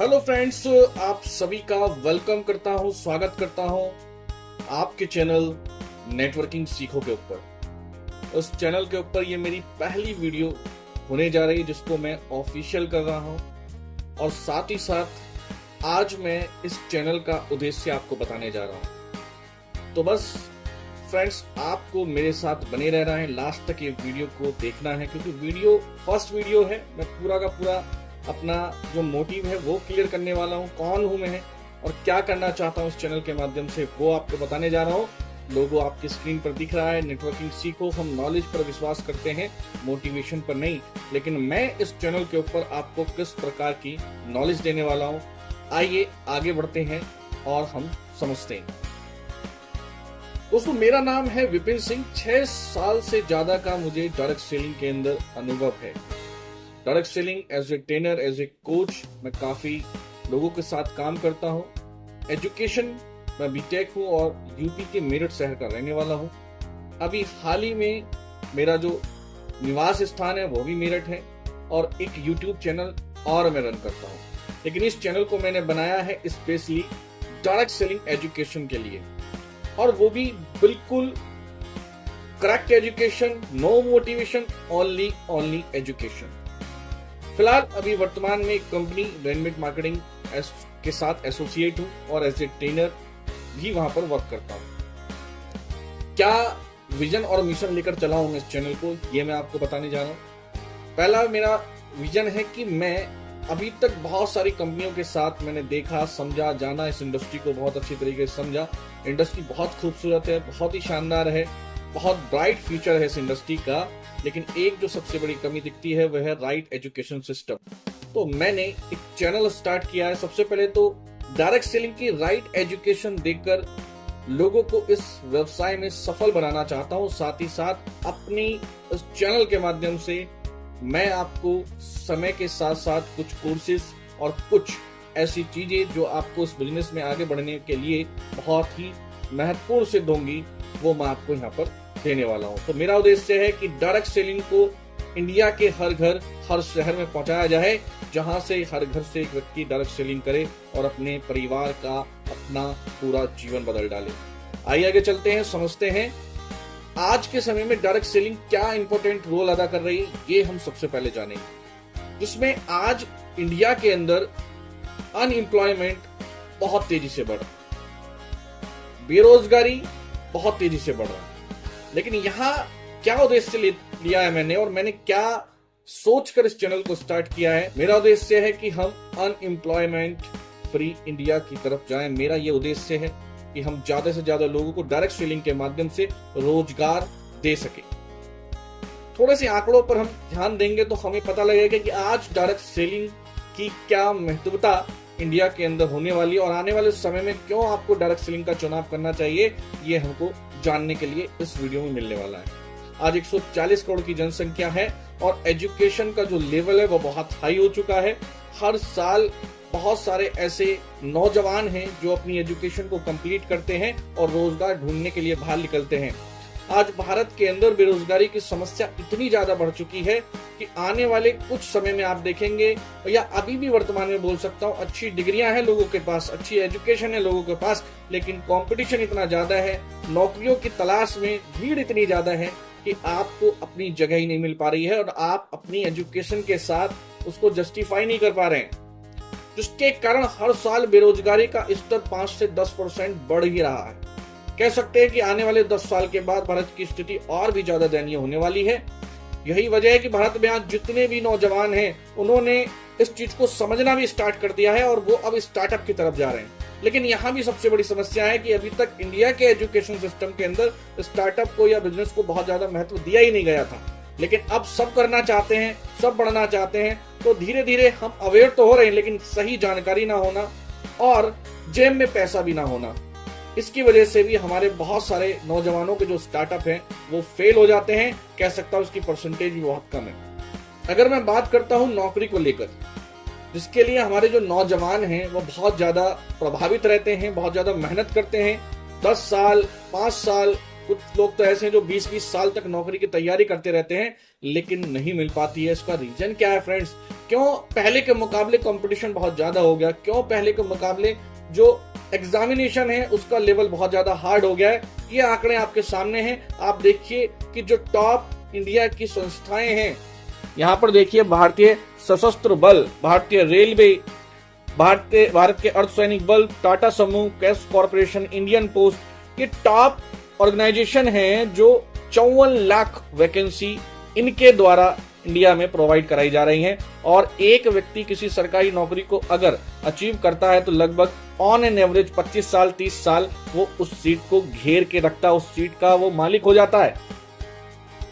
Hello friends, आप सभी का वेलकम करता हूं, स्वागत करता हूं आपके चैनल नेटवर्किंग सीखो के ऊपर। उस चैनल के ऊपर ये मेरी पहली वीडियो होने जा रही है जिसको मैं ऑफिशियल कर रहा हूं, और साथ ही साथ आज मैं इस चैनल का उद्देश्य आपको बताने जा रहा हूं। तो बस फ्रेंड्स, आपको मेरे साथ बने रहना है, लास्ट तक ये वीडियो को देखना है, क्योंकि वीडियो फर्स्ट वीडियो है। मैं पूरा का पूरा अपना जो मोटिव है वो क्लियर करने वाला हूँ, कौन हूँ मैं और क्या करना चाहता हूँ इस चैनल के माध्यम से, वो आपको बताने जा रहा हूँ। लोगो आपकी स्क्रीन पर दिख रहा है, नेटवर्किंग सीखो। हम नॉलेज पर विश्वास करते हैं, मोटिवेशन पर नहीं। लेकिन मैं इस चैनल के ऊपर आपको किस प्रकार की नॉलेज देने वाला हूँ, आइए आगे बढ़ते हैं और हम समझते हैं। दोस्तों, मेरा नाम है विपिन सिंह। 6 साल से ज्यादा का मुझे डायरेक्ट सेलिंग के अंदर अनुभव है। Direct selling as a trainer, as a coach मैं काफी लोगों के साथ काम करता हूँ। एजुकेशन मैं बीटेक हूँ और यूपी के मेरठ शहर का रहने वाला हूँ। अभी हाल ही में मेरा जो निवास स्थान है वो भी मेरठ है, और एक यूट्यूब चैनल और मैं रन करता हूँ। लेकिन इस चैनल को मैंने बनाया है स्पेशली डायरेक्ट सेलिंग एजुकेशन के लिए, और वो भी बिल्कुल correct education, no motivation, only education. फिलहाल अभी वर्तमान में एक कंपनी रेनमेट मार्केटिंग के साथ एसोसिएट हूँ और एज ए ट्रेनर भी वहां पर वर्क करता हूँ। क्या विजन और मिशन लेकर चला हूँ इस चैनल को, ये मैं आपको बताने जा रहा हूँ। पहला मेरा विजन है कि मैं अभी तक बहुत सारी कंपनियों के साथ मैंने देखा, समझा, जाना, इस इंडस्ट्री को बहुत अच्छी तरीके से समझा। इंडस्ट्री बहुत खूबसूरत है, बहुत ही शानदार है, बहुत ब्राइट फ्यूचर है इस इंडस्ट्री का। लेकिन एक जो सबसे बड़ी कमी दिखती है वह है राइट एजुकेशन सिस्टम। तो मैंने एक चैनल स्टार्ट किया है। सबसे पहले तो डायरेक्ट सेलिंग की राइट एजुकेशन देकर लोगों को इस व्यवसाय में सफल बनाना चाहता हूं। साथ ही साथ अपनी इस चैनल के माध्यम से मैं आपको समय के साथ साथ कुछ कोर्सेज और कुछ ऐसी चीजें जो आपको इस बिजनेस में आगे बढ़ने के लिए बहुत ही महत्वपूर्ण सिद्ध होंगी, वो मैं आपको यहाँ पर देने वाला हूँ। तो मेरा उद्देश्य है कि डायरेक्ट सेलिंग को इंडिया के हर घर, हर शहर में पहुंचाया जाए, जहां से हर घर से एक व्यक्ति डायरेक्ट सेलिंग करे और अपने परिवार का, अपना पूरा जीवन बदल डाले। आइए आगे चलते हैं, समझते हैं आज के समय में डायरेक्ट सेलिंग क्या इंपॉर्टेंट रोल अदा कर रही है, ये हम सबसे पहले जानेंगे। जिसमें आज इंडिया के अंदर अनएम्प्लॉयमेंट बहुत तेजी से बढ़ रहा है, बेरोजगारी बहुत तेजी से बढ़ रहा है। लेकिन यहाँ क्या उद्देश्य लिया है मैंने, और मैंने क्या सोचकर इस चैनल को स्टार्ट किया है। मेरा उद्देश्य है कि हम अनएम्प्लॉयमेंट फ्री इंडिया की तरफ जाएं। मेरा ये उद्देश्य है कि हम ज्यादा से ज्यादा लोगों को डायरेक्ट सेलिंग के माध्यम से रोजगार दे सके। थोड़े से आंकड़ों पर हम ध्यान देंगे तो हमें पता लगेगा कि आज डायरेक्ट सेलिंग की क्या महत्वता इंडिया के अंदर होने वाली है, और आने वाले समय में क्यों आपको डायरेक्ट सेलिंग का चुनाव करना चाहिए, ये हमको जानने के लिए इस वीडियो में मिलने वाला है। आज 140 करोड़ की जनसंख्या है और एजुकेशन का जो लेवल है वो बहुत हाई हो चुका है। हर साल बहुत सारे ऐसे नौजवान हैं जो अपनी एजुकेशन को कंप्लीट करते हैं और रोजगार ढूंढने के लिए बाहर निकलते हैं। आज भारत के अंदर बेरोजगारी की समस्या इतनी ज्यादा बढ़ चुकी है कि आने वाले कुछ समय में आप देखेंगे, या अभी भी वर्तमान में बोल सकता हूँ, अच्छी डिग्रियां हैं लोगों के पास, अच्छी एजुकेशन है लोगों के पास, लेकिन कंपटीशन इतना ज्यादा है, नौकरियों की तलाश में भीड़ इतनी ज्यादा है कि आपको अपनी जगह ही नहीं मिल पा रही है, और आप अपनी एजुकेशन के साथ उसको जस्टिफाई नहीं कर पा रहे हैं, जिसके कारण हर साल बेरोजगारी का स्तर 5 से 10% बढ़ ही रहा है। कह सकते हैं कि आने वाले 10 साल के बाद भारत की स्थिति और भी ज्यादा दयनीय होने वाली है। यही वजह है कि भारत में आज जितने भी नौजवान हैं उन्होंने इस चीज को समझना भी स्टार्ट कर दिया है, और वो अब स्टार्टअप की तरफ जा रहे हैं। लेकिन यहाँ भी सबसे बड़ी समस्या है कि अभी तक इंडिया के एजुकेशन सिस्टम के अंदर स्टार्टअप को या बिजनेस को बहुत ज्यादा महत्व दिया ही नहीं गया था। लेकिन अब सब करना चाहते हैं, सब बढ़ना चाहते हैं, तो धीरे धीरे हम अवेयर तो हो रहे हैं, लेकिन सही जानकारी ना होना और जेब में पैसा भी ना होना, इसकी वजह से भी हमारे बहुत सारे नौजवानों के जो स्टार्टअप हैं वो फेल हो जाते हैं। कह सकता हूँ उसकी परसेंटेज भी बहुत कम है। अगर मैं बात करता हूँ नौकरी को लेकर, जिसके लिए हमारे जो नौजवान हैं वो बहुत ज्यादा प्रभावित रहते हैं, बहुत ज्यादा मेहनत करते हैं, 10 साल 5 साल कुछ लोग तो ऐसे हैं जो 20-20 साल तक नौकरी की तैयारी करते रहते हैं लेकिन नहीं मिल पाती है। इसका रीजन क्या है फ्रेंड्स? क्यों पहले के मुकाबले कंपटीशन बहुत ज्यादा हो गया? क्यों पहले के मुकाबले जो एग्जामिनेशन है उसका लेवल बहुत ज्यादा हार्ड हो गया है? ये आंकड़े आपके सामने हैं। आप देखिए कि जो टॉप इंडिया की संस्थाएं हैं, यहाँ पर देखिए भारतीय सशस्त्र बल, भारतीय रेलवे, भारत के अर्धसैनिक बल, टाटा समूह, कैश कॉर्पोरेशन, इंडियन पोस्ट, ये टॉप ऑर्गेनाइजेशन हैं जो 54 लाख वैकेंसी इनके द्वारा इंडिया में प्रोवाइड कराई जा रही हैं। और एक व्यक्ति किसी सरकारी नौकरी को अगर अचीव करता है तो लगभग ऑन एन एवरेज 25 साल 30 साल वो उस सीट को घेर के रखता है, उस सीट का वो मालिक हो जाता है।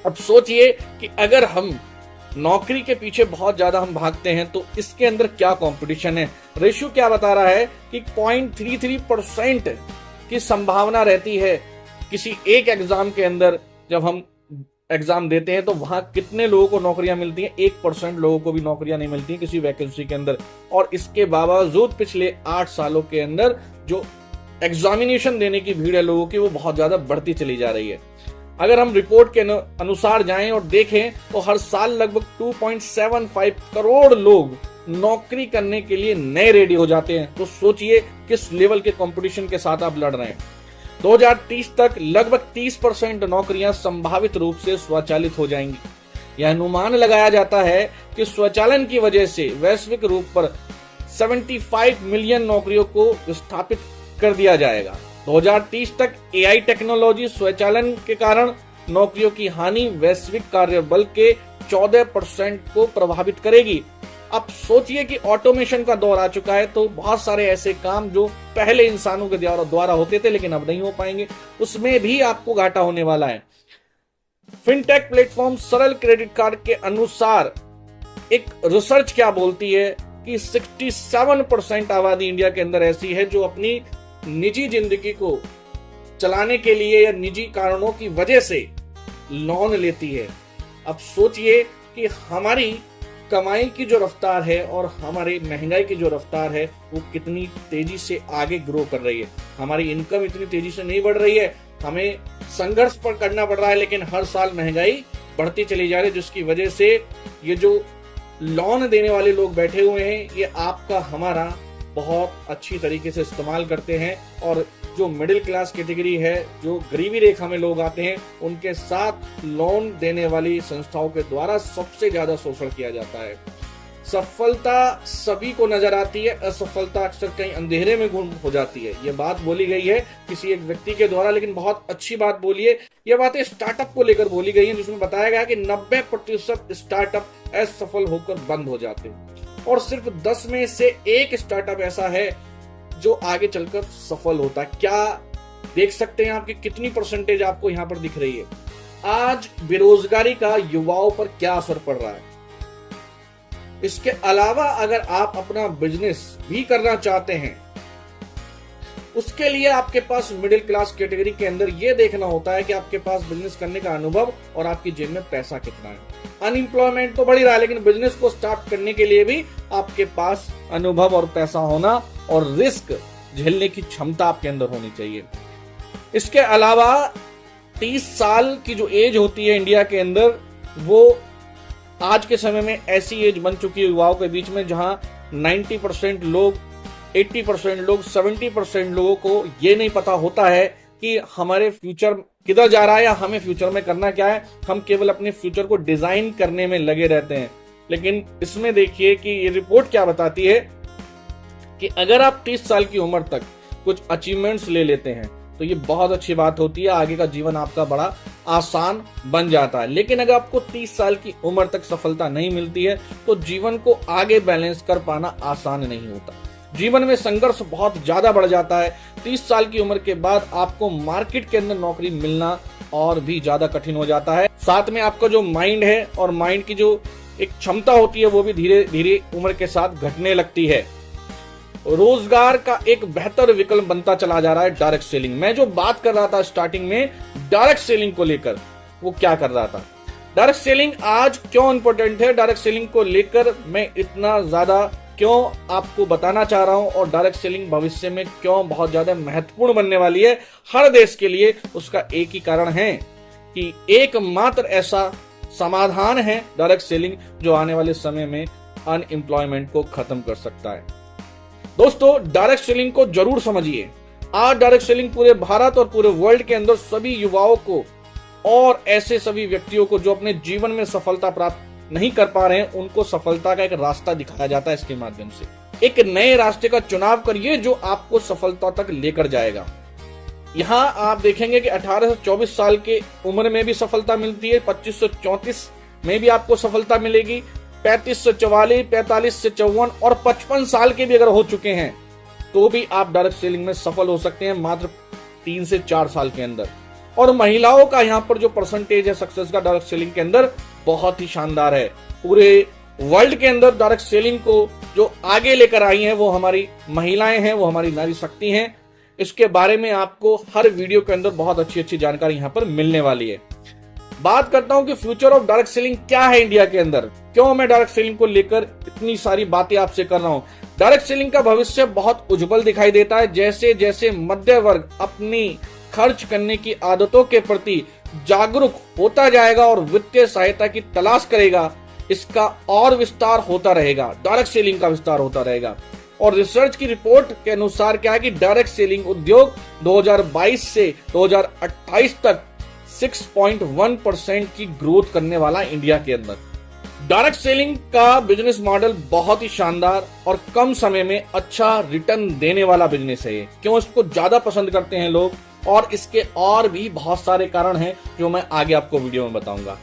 अब सोचिए कि अगर हम नौकरी के पीछे बहुत ज्यादा हम भागते हैं तो इसके अंदर क्या कंपटीशन है। रेशियो क्या बता रहा है कि 0.33% की संभावना रहती है किसी एक एग्जाम के अंदर। जब हम एग्जाम देते हैं तो वहां कितने लोगों को नौकरियां मिलती हैं? 1% लोगों को भी नौकरियां नहीं मिलती हैं किसी वैकेंसी के अंदर। और इसके बावजूद पिछले 8 सालों के अंदर जो एग्जामिनेशन देने की भीड़ है लोगों की वो बहुत ज्यादा बढ़ती चली जा रही है। अगर हम रिपोर्ट के अनुसार जाएं और देखें तो हर साल लगभग 2.75 करोड़ लोग नौकरी करने के लिए नए रेडी हो जाते हैं। तो सोचिए किस लेवल के कंपटीशन के साथ आप लड़ रहे हैं। 2030 तक लगभग 30% नौकरियां संभावित रूप से स्वचालित हो जाएंगी। यह अनुमान लगाया जाता है कि स्वचालन की वजह से वैश्विक रूप पर 75 मिलियन नौकरियों को स्थापित कर दिया जाएगा। 2030 तक एआई टेक्नोलॉजी स्वचालन के कारण नौकरियों की हानि वैश्विक कार्यबल के 14% को प्रभावित करेगी। अब सोचिए कि ऑटोमेशन का दौर आ चुका है तो बहुत सारे ऐसे काम जो पहले इंसानों के द्वारा होते थे लेकिन अब नहीं हो पाएंगे, उसमें भी आपको घाटा होने वाला है। फिनटेक प्लेटफॉर्म सरल क्रेडिट कार्ड के अनुसार एक रिसर्च क्या बोलती है कि 67% आबादी इंडिया के अंदर ऐसी है जो अपनी निजी जिंदगी को चलाने के लिए या निजी कारणों की वजह से लोन लेती है। अब सोचिए कि हमारी कमाई की जो रफ्तार है और हमारी महंगाई की जो रफ्तार है वो कितनी तेजी से आगे ग्रो कर रही है। हमारी इनकम इतनी तेजी से नहीं बढ़ रही है, हमें संघर्ष पर करना पड़ रहा है, लेकिन हर साल महंगाई बढ़ती चली जा रही है, जिसकी वजह से ये जो लोन देने वाले लोग बैठे हुए हैं ये आपका हमारा बहुत अच्छी तरीके से इस्तेमाल करते हैं। और जो मिडिल क्लास कैटेगरी है, जो गरीबी रेखा में लोग आते हैं, उनके साथ लोन देने वाली संस्थाओं के द्वारा सबसे ज्यादा शोषण किया जाता है। सफलता सभी को नजर आती है, असफलता अक्सर कहीं अंधेरे में गुम हो जाती है। ये बात बोली गई है किसी एक व्यक्ति के द्वारा, लेकिन बहुत अच्छी बात बोली है। ये बातें स्टार्टअप को लेकर बोली गई है, जिसमें बताया गया कि 90% स्टार्टअप असफल होकर बंद हो जाते हैं और सिर्फ 10 में से 1 स्टार्टअप ऐसा है जो आगे चलकर सफल होता है। क्या देख सकते हैं आपकी कितनी परसेंटेज आपको यहां पर दिख रही है? आज बेरोजगारी का युवाओं पर क्या असर पड़ रहा है? इसके अलावा अगर आप अपना बिजनेस भी करना चाहते हैं, उसके लिए आपके पास मिडिल क्लास कैटेगरी के अंदर यह देखना होता है कि आपके पास बिजनेस करने का अनुभव और आपकी जेब में पैसा कितना है। अनएम्प्लॉयमेंट तो बढ़ ही रहा है, लेकिन बिजनेस को स्टार्ट करने के लिए भी आपके पास अनुभव और पैसा होना और रिस्क झेलने की क्षमता आपके अंदर होनी चाहिए। इसके अलावा 30 साल की जो एज होती है इंडिया के अंदर, वो आज के समय में ऐसी एज बन चुकी है युवाओं के बीच में जहां 90% लोग, 80% लोग, 70% लोगों को ये नहीं पता होता है कि हमारे फ्यूचर किधर जा रहा है या हमें फ्यूचर में करना क्या है। हम केवल अपने फ्यूचर को डिजाइन करने में लगे रहते हैं। लेकिन इसमें देखिए कि ये रिपोर्ट क्या बताती है कि अगर आप 30 साल की उम्र तक कुछ अचीवमेंट्स ले लेते हैं तो ये बहुत अच्छी बात होती है, आगे का जीवन आपका बड़ा आसान बन जाता है। लेकिन अगर आपको 30 साल की उम्र तक सफलता नहीं मिलती है तो जीवन को आगे बैलेंस कर पाना आसान नहीं होता। जीवन में संघर्ष बहुत ज्यादा बढ़ जाता है। 30 साल की उम्र के बाद आपको मार्केट के अंदर नौकरी मिलना और भी ज्यादा कठिन हो जाता है। साथ में आपका जो माइंड है और माइंड की जो एक क्षमता होती है वो भी धीरे धीरे उम्र के साथ घटने लगती है। रोजगार का एक बेहतर विकल्प बनता चला जा रहा है डायरेक्ट सेलिंग। मैं जो बात कर रहा था स्टार्टिंग में डायरेक्ट सेलिंग को लेकर, वो क्या कर रहा था। डायरेक्ट सेलिंग आज क्यों इंपॉर्टेंट है, डायरेक्ट सेलिंग को लेकर मैं इतना ज्यादा क्यों आपको बताना चाह रहा हूं और डायरेक्ट सेलिंग भविष्य में क्यों बहुत ज्यादा महत्वपूर्ण बनने वाली है हर देश के लिए, उसका एक ही कारण है कि एकमात्र ऐसा समाधान है डायरेक्ट सेलिंग जो आने वाले समय में अनएम्प्लॉयमेंट को खत्म कर सकता है। दोस्तों, डायरेक्ट सेलिंग को जरूर समझिए। आज डायरेक्ट सेलिंग पूरे भारत और पूरे वर्ल्ड के अंदर सभी युवाओं को और ऐसे सभी व्यक्तियों को जो अपने जीवन में सफलता प्राप्त नहीं कर पा रहे हैं, उनको सफलता का एक रास्ता दिखाया जाता है। इसके माध्यम से एक नए रास्ते का चुनाव करिए जो आपको सफलता तक लेकर जाएगा। यहाँ आप देखेंगे कि 18 से 24 साल के उम्र में भी सफलता मिलती है, 25 से 34 में भी आपको सफलता मिलेगी, 35 से 44, 45 से 54 और 55 साल के भी अगर हो चुके हैं तो भी आप डायरेक्ट सेलिंग में सफल हो सकते हैं मात्र 3 से 4 साल के अंदर। और महिलाओं का यहाँ पर जो परसेंटेज है सक्सेस का डायरेक्ट सेलिंग के अंदर बहुत ही शानदार है। पूरे वर्ल्ड के अंदर डायरेक्ट सेलिंग को जो आगे लेकर आई हैं वो हमारी महिलाएं हैं, वो हमारी नारी शक्ति हैं। इसके बारे में आपको हर वीडियो के अंदर बहुत अच्छी अच्छी जानकारी यहाँ पर मिलने वाली है। बात करता हूं कि फ्यूचर ऑफ डायरेक्ट सेलिंग क्या है इंडिया के अंदर, क्यों मैं डायरेक्ट सेलिंग को लेकर इतनी सारी बातें आपसे कर रहा हूं। डायरेक्ट सेलिंग का भविष्य बहुत उज्जवल दिखाई देता है। जैसे जैसे मध्य वर्ग अपनी खर्च करने की आदतों के प्रति जागरूक होता जाएगा और वित्तीय सहायता की तलाश करेगा, इसका और विस्तार होता रहेगा, डायरेक्ट सेलिंग का विस्तार होता रहेगा। और रिसर्च की रिपोर्ट के अनुसार क्या है कि डायरेक्ट सेलिंग उद्योग 2022 से 2028 तक 6.1% की ग्रोथ करने वाला इंडिया के अंदर। डायरेक्ट सेलिंग का बिजनेस मॉडल बहुत ही शानदार और कम समय में अच्छा रिटर्न देने वाला बिजनेस है। क्यों इसको ज्यादा पसंद करते हैं लोग, और इसके और भी बहुत सारे कारण हैं जो मैं आगे आपको वीडियो में बताऊंगा।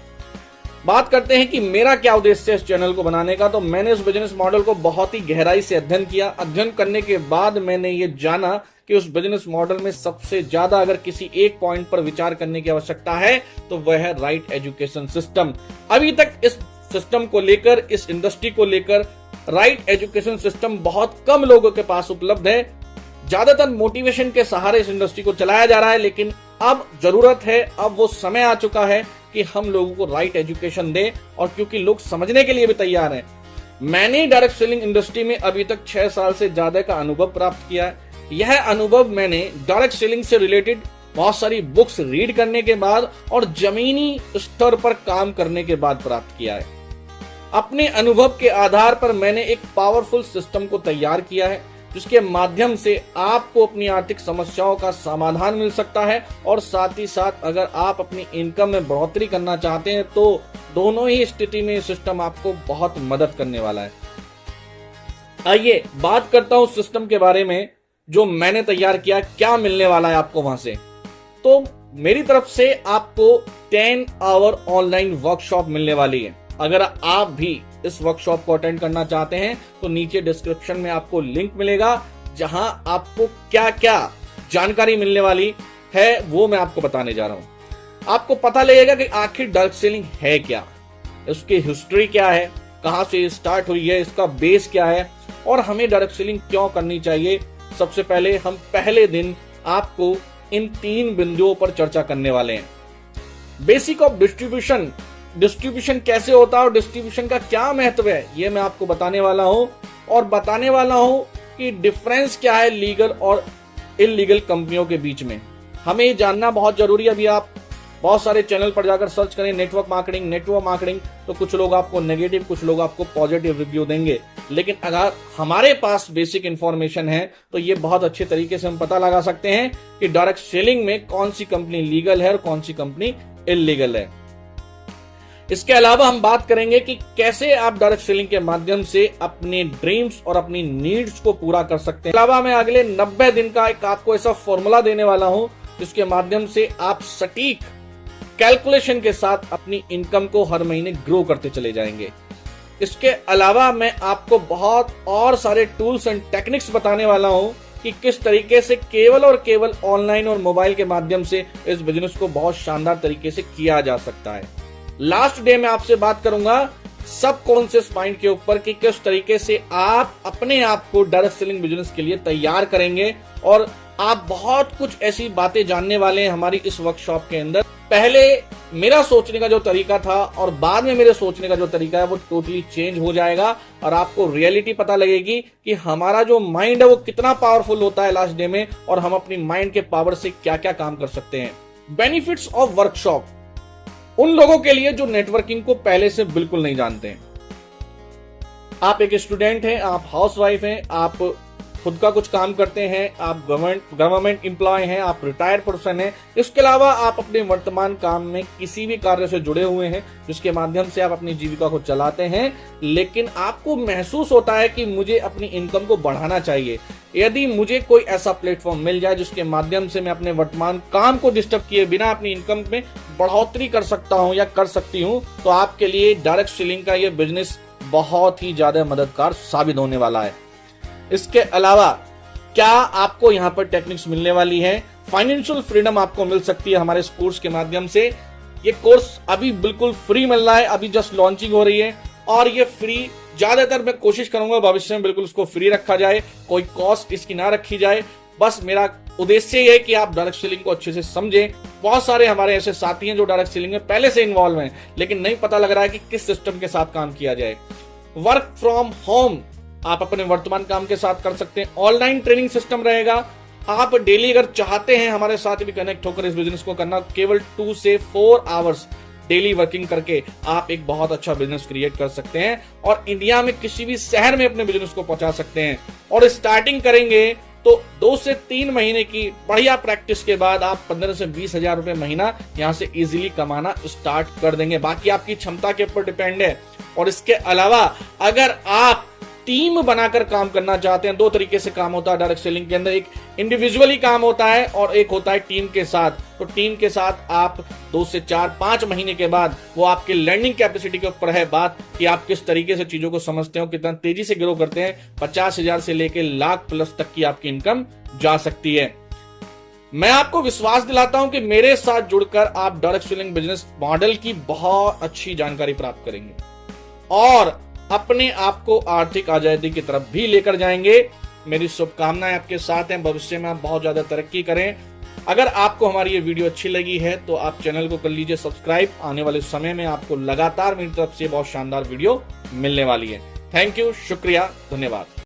बात करते हैं कि मेरा क्या उद्देश्य है इस चैनल को बनाने का। तो मैंने इस बिजनेस मॉडल को बहुत ही गहराई से अध्ययन किया। अध्ययन करने के बाद मैंने ये जाना कि उस बिजनेस मॉडल में सबसे ज्यादा अगर किसी एक पॉइंट पर विचार करने की आवश्यकता है तो वह है राइट एजुकेशन सिस्टम। अभी तक इस सिस्टम को लेकर, इस इंडस्ट्री को लेकर राइट एजुकेशन सिस्टम बहुत कम लोगों के पास उपलब्ध है। ज्यादातर मोटिवेशन के सहारे इस इंडस्ट्री को चलाया जा रहा है, लेकिन अब जरूरत है, अब वो समय आ चुका है कि हम लोगों को राइट एजुकेशन दें। और क्योंकि लोग समझने के लिए भी तैयार हैं, मैंने डायरेक्ट सेलिंग इंडस्ट्री में अभी तक 6 साल से ज्यादा का अनुभव प्राप्त किया है। यह अनुभव मैंने डायरेक्ट सेलिंग से रिलेटेड बहुत सारी बुक्स रीड करने के बाद और जमीनी स्तर पर काम करने के बाद प्राप्त किया है। अपने अनुभव के आधार पर मैंने एक पावरफुल सिस्टम को तैयार किया है जिसके माध्यम से आपको अपनी आर्थिक समस्याओं का समाधान मिल सकता है और साथ ही साथ अगर आप अपनी इनकम में बढ़ोतरी करना चाहते हैं तो दोनों ही स्थिति में सिस्टम आपको बहुत मदद करने वाला है। आइए बात करता हूं सिस्टम के बारे में जो मैंने तैयार किया, क्या मिलने वाला है आपको वहां से। तो मेरी तरफ से आपको 10 आवर ऑनलाइन वर्कशॉप मिलने वाली है। अगर आप भी इस वर्कशॉप को अटेंड करना चाहते हैं तो नीचे डिस्क्रिप्शन में आपको लिंक मिलेगा जहां आपको क्या क्या जानकारी मिलने वाली है वो मैं आपको बताने जा रहा हूं। आपको पता लगेगा कि आखिर डायरेक्ट सेलिंग है क्या, उसकी हिस्ट्री क्या है, कहां से स्टार्ट हुई है, इसका बेस क्या है और हमें डायरेक्ट सेलिंग क्यों करनी चाहिए। सबसे पहले हम पहले दिन आपको इन 3 बिंदुओं पर चर्चा करने वाले हैं। बेसिक ऑफ डिस्ट्रीब्यूशन, डिस्ट्रीब्यूशन कैसे होता है और डिस्ट्रीब्यूशन का क्या महत्व है ये मैं आपको बताने वाला हूं। और बताने वाला हूं कि डिफरेंस क्या है लीगल और इलीगल कंपनियों के बीच में। हमें जानना बहुत जरूरी है। अभी आप बहुत सारे चैनल पर जाकर सर्च करें नेटवर्क मार्केटिंग, तो कुछ लोग आपको नेगेटिव, कुछ लोग आपको पॉजिटिव रिव्यू देंगे। लेकिन अगर हमारे पास बेसिक इंफॉर्मेशन है तो ये बहुत अच्छे तरीके से हम पता लगा सकते हैं कि डायरेक्ट सेलिंग में कौन सी कंपनी लीगल है और कौन सी कंपनी इलीगल है। इसके अलावा हम बात करेंगे कि कैसे आप डायरेक्ट सेलिंग के माध्यम से अपने ड्रीम्स और अपनी नीड्स को पूरा कर सकते हैं। अलावा मैं अगले 90 दिन का एक आपको ऐसा फॉर्मूला देने वाला हूं जिसके माध्यम से आप सटीक कैलकुलेशन के साथ अपनी इनकम को हर महीने ग्रो करते चले जाएंगे। इसके अलावा मैं आपको बहुत और सारे टूल्स एंड टेक्निक्स बताने वाला हूं कि किस तरीके से केवल और केवल ऑनलाइन और मोबाइल के माध्यम से इस बिजनेस को बहुत शानदार तरीके से किया जा सकता है। लास्ट डे में आपसे बात करूंगा सबकॉन्शियस माइंड के ऊपर कि किस तरीके से आप अपने आप को डायरेक्ट सेलिंग बिजनेस के लिए तैयार करेंगे और आप बहुत कुछ ऐसी बातें जानने वाले हैं हमारी इस वर्कशॉप के अंदर पहले मेरा सोचने का जो तरीका था और बाद में मेरे सोचने का जो तरीका है वो टोटली चेंज हो जाएगा और आपको रियलिटी पता लगेगी कि हमारा जो माइंड है वो कितना पावरफुल होता है लास्ट डे में और हम अपनी माइंड के पावर से क्या क्या काम कर सकते हैं। बेनिफिट्स ऑफ वर्कशॉप उन लोगों के लिए जो नेटवर्किंग को पहले से बिल्कुल नहीं जानते हैं। आप एक स्टूडेंट हैं, आप हाउसवाइफ हैं, आप खुद का कुछ काम करते हैं, आप गवर्नमेंट एम्प्लॉय हैं, आप रिटायर्ड पर्सन हैं, इसके अलावा आप अपने वर्तमान काम में किसी भी कार्य से जुड़े हुए हैं जिसके माध्यम से आप अपनी जीविका को चलाते हैं, लेकिन आपको महसूस होता है कि मुझे अपनी इनकम को बढ़ाना चाहिए। यदि मुझे कोई ऐसा प्लेटफॉर्म मिल जाए जिसके माध्यम से मैं अपने वर्तमान काम को डिस्टर्ब किए बिना अपनी इनकम में बढ़ोतरी कर सकता हूं या कर सकती हूं, तो आपके लिए डायरेक्ट सेलिंग का यह बिजनेस बहुत ही ज्यादा मददगार साबित होने वाला है। इसके अलावा क्या आपको यहाँ पर टेक्निक्स मिलने वाली है, फाइनेंशियल फ्रीडम आपको मिल सकती है हमारे इस कोर्स के माध्यम से। ये कोर्स अभी बिल्कुल फ्री मिल रहा है, अभी जस्ट लॉन्चिंग हो रही है और ये फ्री ज्यादातर मैं कोशिश करूंगा भविष्य में बिल्कुल इसको फ्री रखा जाए, कोई कॉस्ट इसकी ना रखी जाए। बस मेरा उद्देश्य ये है कि आप डायरेक्ट सेलिंग को अच्छे से समझें। बहुत सारे हमारे ऐसे साथी हैं जो डायरेक्ट सेलिंग में पहले से इन्वॉल्व हैं लेकिन नहीं पता लग रहा है कि किस सिस्टम के साथ काम किया जाए। वर्क फ्रॉम होम आप अपने वर्तमान काम के साथ कर सकते हैं। ऑनलाइन ट्रेनिंग सिस्टम रहेगा। आप डेली अगर चाहते हैं हमारे साथ भी कनेक्ट होकर इस बिजनेस को करना, केवल 2 से 4 आवर्स डेली वर्किंग करके आप एक बहुत अच्छा बिजनेस क्रिएट कर सकते हैं और इंडिया में किसी भी शहर में अपने बिजनेस को पहुंचा सकते हैं। और स्टार्टिंग करेंगे तो 2 से 3 महीने की बढ़िया प्रैक्टिस के बाद आप 15 से 20 हजार रुपए महीना यहां से इजीली कमाना स्टार्ट कर देंगे। बाकी आपकी क्षमता के ऊपर डिपेंड है। और इसके अलावा अगर आप टीम बनाकर काम करना चाहते हैं, 2 तरीके से काम होता है डायरेक्ट सेलिंग के अंदर, एक इंडिविजुअली काम होता है और एक होता है टीम के साथ। तो टीम के साथ आप 2 से 4-5 महीने के बाद, वो आपके लर्निंग कैपेसिटी के ऊपर है बात कि आप किस तरीके से चीजों को समझते हो, कितना तेजी से ग्रो करते हैं, 50,000 से लेके लाख प्लस तक की आपकी इनकम जा सकती है। मैं आपको विश्वास दिलाता हूं कि मेरे साथ जुड़कर आप डायरेक्ट सेलिंग बिजनेस मॉडल की बहुत अच्छी जानकारी प्राप्त करेंगे और अपने आप को आर्थिक आजादी की तरफ भी लेकर जाएंगे। मेरी शुभकामनाएं आपके साथ हैं। भविष्य में आप बहुत ज्यादा तरक्की करें। अगर आपको हमारी ये वीडियो अच्छी लगी है तो आप चैनल को कर लीजिए सब्सक्राइब। आने वाले समय में आपको लगातार मेरी तरफ से बहुत शानदार वीडियो मिलने वाली है। थैंक यू, शुक्रिया, धन्यवाद।